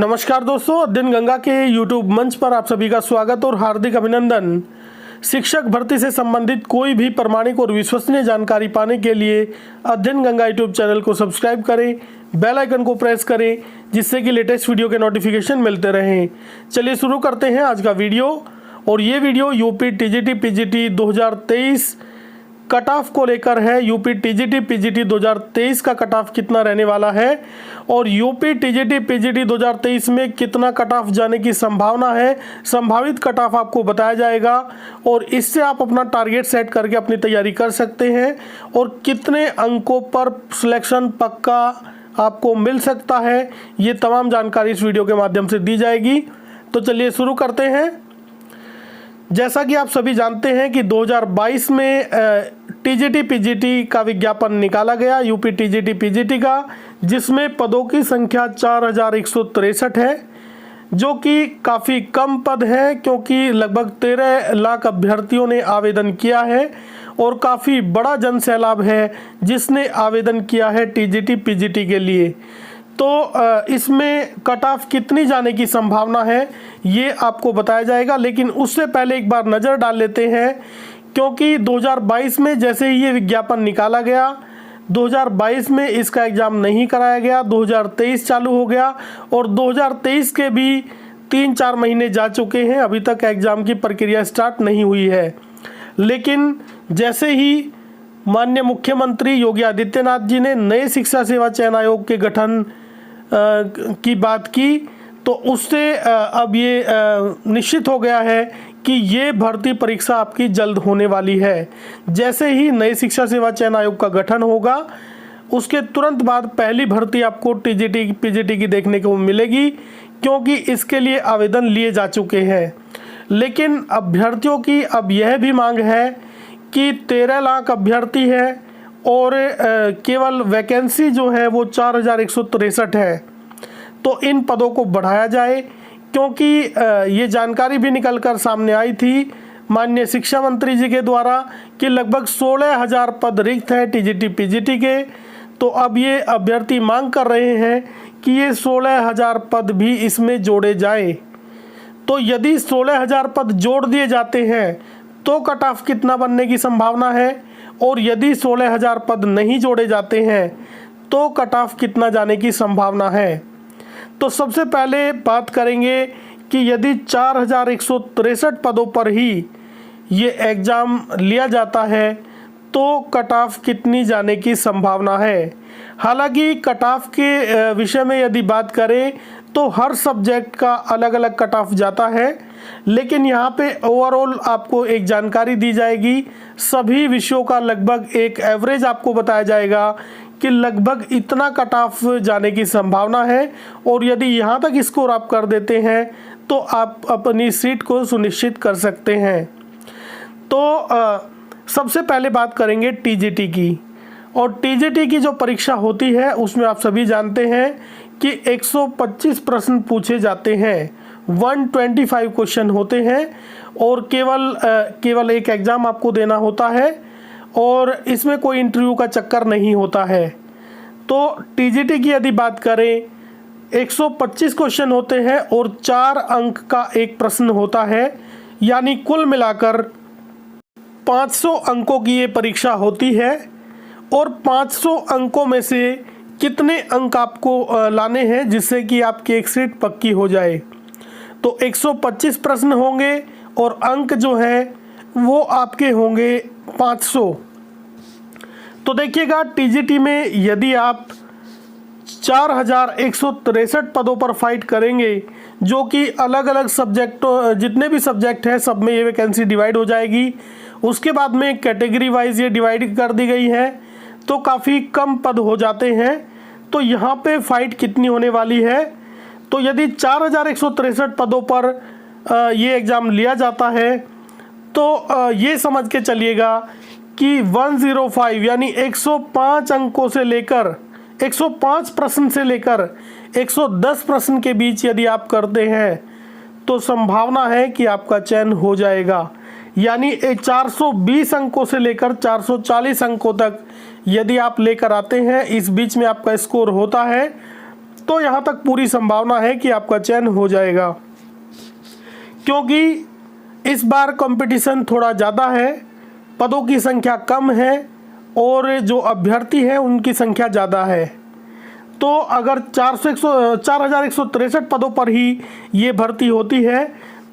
नमस्कार दोस्तों, अध्ययन गंगा के YouTube मंच पर आप सभी का स्वागत और हार्दिक अभिनंदन। शिक्षक भर्ती से संबंधित कोई भी प्रामाणिक और विश्वसनीय जानकारी पाने के लिए अध्ययन गंगा YouTube चैनल को सब्सक्राइब करें, बेल आइकन को प्रेस करें, जिससे कि लेटेस्ट वीडियो के नोटिफिकेशन मिलते रहें। चलिए शुरू करते हैं आज का वीडियो। और ये video UP TGT PGT 2023 cut off को लेकर है। यूपी टीजीटी पीजीटी 2023 का कट ऑफ कितना रहने वाला है और यूपी टीजीटी पीजीटी 2023 में कितना कट ऑफ जाने की संभावना है, संभावित कट ऑफ आपको बताया जाएगा और इससे आप अपना टारगेट सेट करके अपनी तैयारी कर सकते हैं और कितने अंकों पर सिलेक्शन पक्का आपको मिल सकता है, ये तमाम जानकारी इस वीडियो के माध्यम से दी जाएगी। तो चलिए शुरू करते हैं। जैसा कि आप सभी जानते हैं कि 2022 में टीजीटी पीजीटी का विज्ञापन निकाला गया, यूपी टीजीटी पीजीटी का, जिसमें पदों की संख्या 4163 है, जो कि काफ़ी कम पद है क्योंकि लगभग 13 लाख अभ्यर्थियों ने आवेदन किया है और काफ़ी बड़ा जनसैलाब है जिसने आवेदन किया है टीजीटी पीजीटी के लिए। तो इसमें कट ऑफ कितनी जाने की संभावना है ये आपको बताया जाएगा, लेकिन उससे पहले एक बार नज़र डाल लेते हैं क्योंकि 2022 में जैसे ही ये विज्ञापन निकाला गया, 2022 में इसका एग्ज़ाम नहीं कराया गया, 2023 चालू हो गया और 2023 के भी 3-4 महीने जा चुके हैं, अभी तक एग्ज़ाम की प्रक्रिया स्टार्ट नहीं हुई है। लेकिन जैसे ही माननीय मुख्यमंत्री योगी आदित्यनाथ जी ने नए शिक्षा सेवा चयन आयोग के गठन की बात की, तो उससे अब ये निश्चित हो गया है कि ये भर्ती परीक्षा आपकी जल्द होने वाली है। जैसे ही नई शिक्षा सेवा चयन आयोग का गठन होगा, उसके तुरंत बाद पहली भर्ती आपको टीजीटी पीजीटी की देखने को मिलेगी क्योंकि इसके लिए आवेदन लिए जा चुके हैं। लेकिन अभ्यर्थियों की अब यह भी मांग है कि 13 लाख अभ्यर्थी है और केवल वैकेंसी जो है वो 4163 है, तो इन पदों को बढ़ाया जाए क्योंकि ये जानकारी भी निकल कर सामने आई थी माननीय शिक्षा मंत्री जी के द्वारा कि लगभग 16,000 पद रिक्त है टीजीटी पीजीटी के। तो अब ये अभ्यर्थी मांग कर रहे हैं कि ये 16,000 पद भी इसमें जोड़े जाए। तो यदि 16,000 पद जोड़ दिए जाते हैं तो कट ऑफ कितना बनने की संभावना है और यदि 16,000 पद नहीं जोड़े जाते हैं तो कट ऑफ कितना जाने की संभावना है। तो सबसे पहले बात करेंगे कि यदि 4163 पदों पर ही ये एग्ज़ाम लिया जाता है तो कट ऑफ कितनी जाने की संभावना है। हालांकि कट ऑफ के विषय में यदि बात करें तो हर सब्जेक्ट का अलग अलग कट ऑफ जाता है, लेकिन यहाँ पे ओवरऑल आपको एक जानकारी दी जाएगी। सभी विषयों का लगभग एक एवरेज आपको बताया जाएगा कि लगभग इतना कट ऑफ जाने की संभावना है और यदि यहाँ तक स्कोर आप कर देते हैं तो आप अपनी सीट को सुनिश्चित कर सकते हैं। तो सबसे पहले बात करेंगे टीजीटी की। और टीजीटी की जो परीक्षा होती है उसमें आप सभी जानते हैं कि 125 प्रश्न पूछे जाते हैं, 125 क्वेश्चन होते हैं और केवल एक एग्ज़ाम आपको देना होता है और इसमें कोई इंटरव्यू का चक्कर नहीं होता है। तो टीजीटी की यदि बात करें 125 क्वेश्चन होते हैं और 4 अंक का एक प्रश्न होता है, यानी कुल मिलाकर 500 अंकों की ये परीक्षा होती है। और 500 अंकों में से कितने अंक आपको लाने हैं जिससे कि आपकी एक सीट पक्की हो जाए। तो 125 प्रश्न होंगे और अंक जो है वो आपके होंगे 500। तो देखिएगा टीजीटी में यदि आप 4163 पदों पर फाइट करेंगे, जो कि अलग अलग सब्जेक्टों जितने भी सब्जेक्ट हैं सब में ये वैकेंसी डिवाइड हो जाएगी। उसके बाद में कैटेगरी वाइज ये डिवाइड कर दी गई है, तो काफ़ी कम पद हो जाते हैं। तो यहाँ पे फाइट कितनी होने वाली है, तो यदि 4163 पदों पर ये एग्ज़ाम लिया जाता है तो ये समझ के चलिएगा कि 105 यानी 105 अंकों से लेकर 105 प्रश्न से लेकर 110 प्रश्न के बीच यदि आप करते हैं तो संभावना है कि आपका चयन हो जाएगा। यानी 420 अंकों से लेकर 440 अंकों तक यदि आप लेकर आते हैं, इस बीच में आपका स्कोर होता है, तो यहाँ तक पूरी संभावना है कि आपका चयन हो जाएगा, क्योंकि इस बार कंपटीशन थोड़ा ज़्यादा है, पदों की संख्या कम है और जो अभ्यर्थी हैं उनकी संख्या ज़्यादा है। तो अगर 4163 पदों पर ही ये भर्ती होती है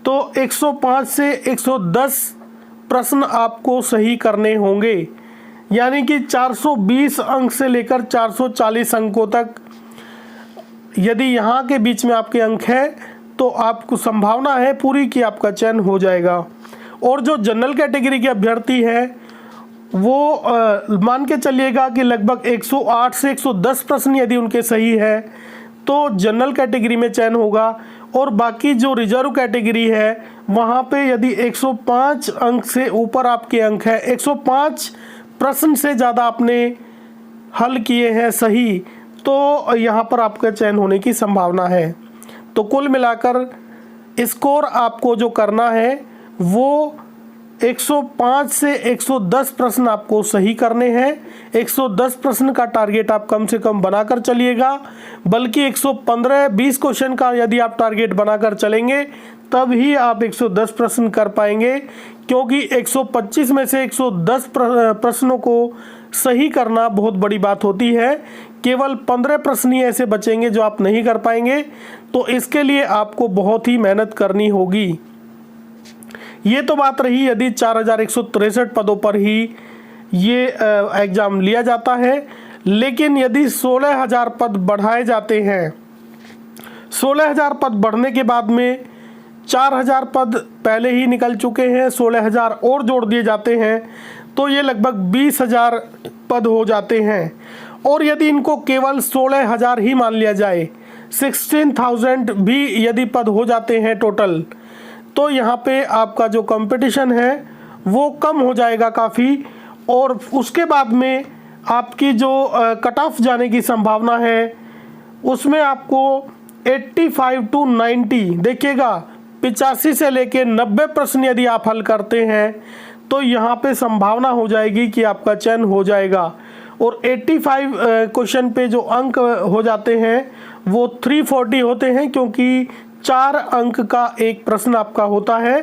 तो 105 से 110 प्रश्न आपको सही करने होंगे, यानी कि 420 अंक से लेकर 440 अंकों तक यदि यहाँ के बीच में आपके अंक है तो आपको संभावना है पूरी कि आपका चयन हो जाएगा। और जो जनरल कैटेगरी के अभ्यर्थी हैं वो मान के चलिएगा कि लगभग 108 से 110 प्रश्न यदि उनके सही है तो जनरल कैटेगरी में चयन होगा, और बाकी जो रिजर्व कैटेगरी है वहाँ पे यदि 105 अंक से ऊपर आपके अंक है, 105 प्रश्न से ज़्यादा आपने हल किए हैं सही, तो यहाँ पर आपका चयन होने की संभावना है। तो कुल मिलाकर स्कोर आपको जो करना है वो 105 से 110 प्रश्न आपको सही करने हैं। 110 प्रश्न का टारगेट आप कम से कम बनाकर चलिएगा, बल्कि 115-20 क्वेश्चन का यदि आप टारगेट बनाकर चलेंगे तब ही आप 110 प्रश्न कर पाएंगे, क्योंकि 125 में से 110 प्रश्नों को सही करना बहुत बड़ी बात होती है। केवल 15 प्रश्न ही ऐसे बचेंगे जो आप नहीं कर पाएंगे, तो इसके लिए आपको बहुत ही मेहनत करनी होगी। ये तो बात रही यदि 4163 पदों पर ही ये एग्ज़ाम लिया जाता है, लेकिन यदि 16,000 पद बढ़ाए जाते हैं, 16,000 पद बढ़ने के बाद में 4,000 पद पहले ही निकल चुके हैं, 16,000 और जोड़ दिए जाते हैं तो ये लगभग 20,000 पद हो जाते हैं। और यदि इनको केवल 16,000 ही मान लिया जाए, 16,000 भी यदि पद हो जाते हैं टोटल, तो यहाँ पे आपका जो कंपटीशन है वो कम हो जाएगा काफ़ी, और उसके बाद में आपकी जो कट ऑफ जाने की संभावना है उसमें आपको 85 टू 90, देखिएगा 85 से लेके 90 प्रश्न यदि आप हल करते हैं तो यहाँ पे संभावना हो जाएगी कि आपका चयन हो जाएगा। और 85 क्वेश्चन पे जो अंक हो जाते हैं वो 340 होते हैं, क्योंकि 4 अंक का एक प्रश्न आपका होता है।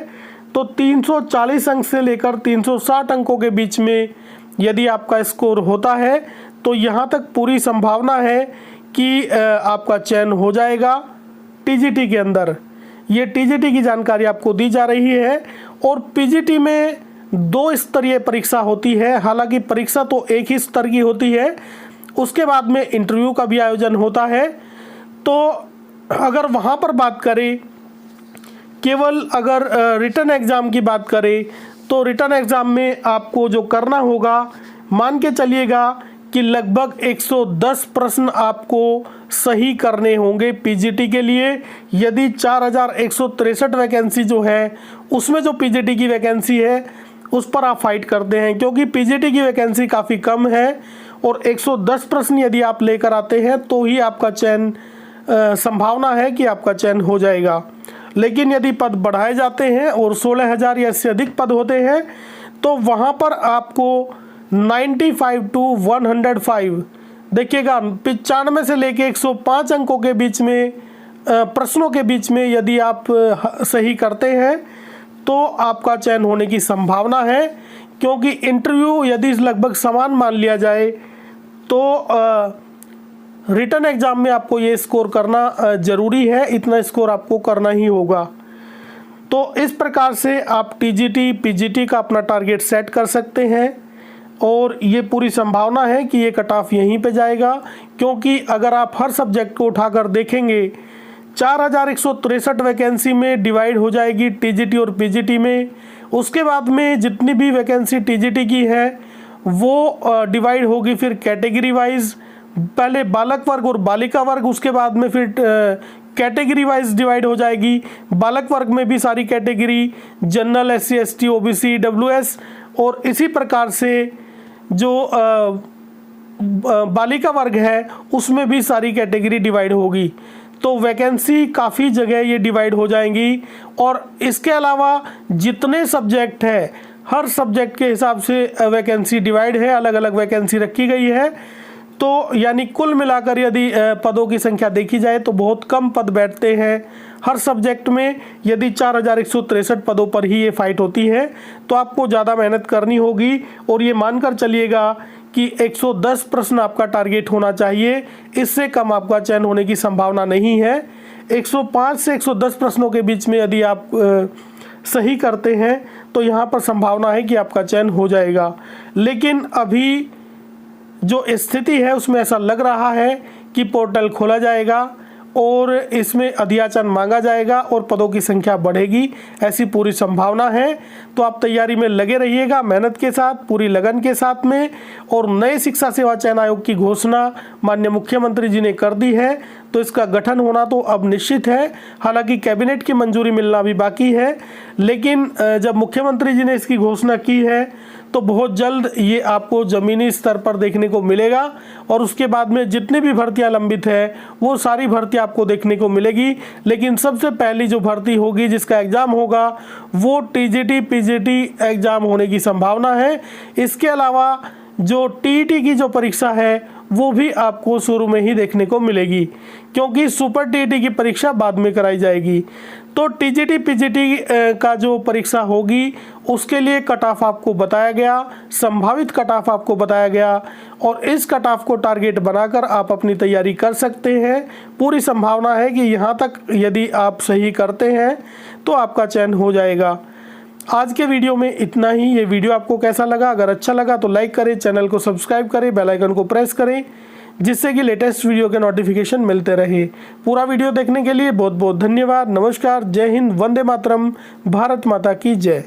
तो 340 अंक से लेकर 360 अंकों के बीच में यदि आपका स्कोर होता है तो यहाँ तक पूरी संभावना है कि आपका चयन हो जाएगा टीजीटी के अंदर। ये टीजीटी की जानकारी आपको दी जा रही है। और पीजीटी में 2 स्तरीय परीक्षा होती है, हालांकि परीक्षा तो एक ही स्तर की होती है, उसके बाद में इंटरव्यू का भी आयोजन होता है। तो अगर वहाँ पर बात करें, केवल अगर रिटन एग्ज़ाम की बात करें तो रिटन एग्ज़ाम में आपको जो करना होगा, मान के चलिएगा कि लगभग 110 प्रश्न आपको सही करने होंगे पीजीटी के लिए। यदि 4163 वैकेंसी जो है उसमें जो पीजीटी की वैकेंसी है उस पर आप फाइट करते हैं, क्योंकि पीजीटी की वैकेंसी काफ़ी कम है और 110 प्रश्न यदि आप लेकर आते हैं तो ही आपका चयन संभावना है कि आपका चयन हो जाएगा। लेकिन यदि पद बढ़ाए जाते हैं और 16,000 या इससे अधिक पद होते हैं तो वहाँ पर आपको 95 टू 105, देखिएगा 95 से लेके 105 अंकों के बीच में प्रश्नों के बीच में यदि आप सही करते हैं तो आपका चयन होने की संभावना है। क्योंकि इंटरव्यू यदि लगभग समान मान लिया जाए तो रिटन एग्ज़ाम में आपको ये स्कोर करना ज़रूरी है, इतना स्कोर आपको करना ही होगा। तो इस प्रकार से आप टीजीटी पीजीटी का अपना टारगेट सेट कर सकते हैं और ये पूरी संभावना है कि ये कट ऑफ यहीं पे जाएगा। क्योंकि अगर आप हर सब्जेक्ट को उठाकर देखेंगे, 4163 वैकेंसी में डिवाइड हो जाएगी टीजीटी और पीजीटी में। उसके बाद में जितनी भी वैकेंसी टीजीटी की है वो डिवाइड होगी फिर कैटेगरी वाइज, पहले बालक वर्ग और बालिका वर्ग, उसके बाद में फिर कैटेगरी वाइज डिवाइड हो जाएगी। बालक वर्ग में भी सारी category, general, SC ST, OBC, WS, और इसी प्रकार से जो बालिका वर्ग है उसमें भी सारी कैटेगरी डिवाइड होगी। तो वैकेंसी काफ़ी जगह ये डिवाइड हो जाएंगी। और इसके अलावा जितने सब्जेक्ट है हर सब्जेक्ट के हिसाब से वैकेंसी डिवाइड है, अलग अलग वैकेंसी रखी गई है। तो यानी कुल मिलाकर यदि पदों की संख्या देखी जाए तो बहुत कम पद बैठते हैं हर सब्जेक्ट में। यदि 4163 पदों पर ही ये फाइट होती है तो आपको ज़्यादा मेहनत करनी होगी, और ये मानकर चलिएगा कि 110 प्रश्न आपका टारगेट होना चाहिए, इससे कम आपका चयन होने की संभावना नहीं है। 105 से 110 प्रश्नों के बीच में यदि आप सही करते हैं तो यहाँ पर संभावना है कि आपका चयन हो जाएगा। लेकिन अभी जो स्थिति है उसमें ऐसा लग रहा है कि पोर्टल खोला जाएगा और इसमें अध्याचन मांगा जाएगा और पदों की संख्या बढ़ेगी, ऐसी पूरी संभावना है। तो आप तैयारी में लगे रहिएगा मेहनत के साथ, पूरी लगन के साथ में। और नए शिक्षा सेवा चयन आयोग की घोषणा माननीय मुख्यमंत्री जी ने कर दी है, तो इसका गठन होना तो अब निश्चित है। हालांकि कैबिनेट की मंजूरी मिलना भी बाकी है, लेकिन जब मुख्यमंत्री जी ने इसकी घोषणा की है तो बहुत जल्द ये आपको ज़मीनी स्तर पर देखने को मिलेगा। और उसके बाद में जितनी भी भर्तियां लंबित है वो सारी भर्तियां आपको देखने को मिलेगी। लेकिन सबसे पहली जो भर्ती होगी, जिसका एग्ज़ाम होगा, वो टीजीटी पीजीटी एग्ज़ाम होने की संभावना है। इसके अलावा जो टीईटी की जो परीक्षा है वो भी आपको शुरू में ही देखने को मिलेगी, क्योंकि सुपर टीईटी की परीक्षा बाद में कराई जाएगी। तो टीजीटी पीजीटी का जो परीक्षा होगी उसके लिए कट ऑफ आपको बताया गया, संभावित कट ऑफ आपको बताया गया, और इस कट ऑफ को टारगेट बनाकर आप अपनी तैयारी कर सकते हैं। पूरी संभावना है कि यहाँ तक यदि आप सही करते हैं तो आपका चयन हो जाएगा। आज के वीडियो में इतना ही। ये वीडियो आपको कैसा लगा? अगर अच्छा लगा तो लाइक करें, चैनल को सब्सक्राइब करें, बेल आइकन को प्रेस करें, जिससे कि लेटेस्ट वीडियो के नोटिफिकेशन मिलते रहे। पूरा वीडियो देखने के लिए बहुत बहुत धन्यवाद। नमस्कार, जय हिंद, वंदे मातरम, भारत माता की जय।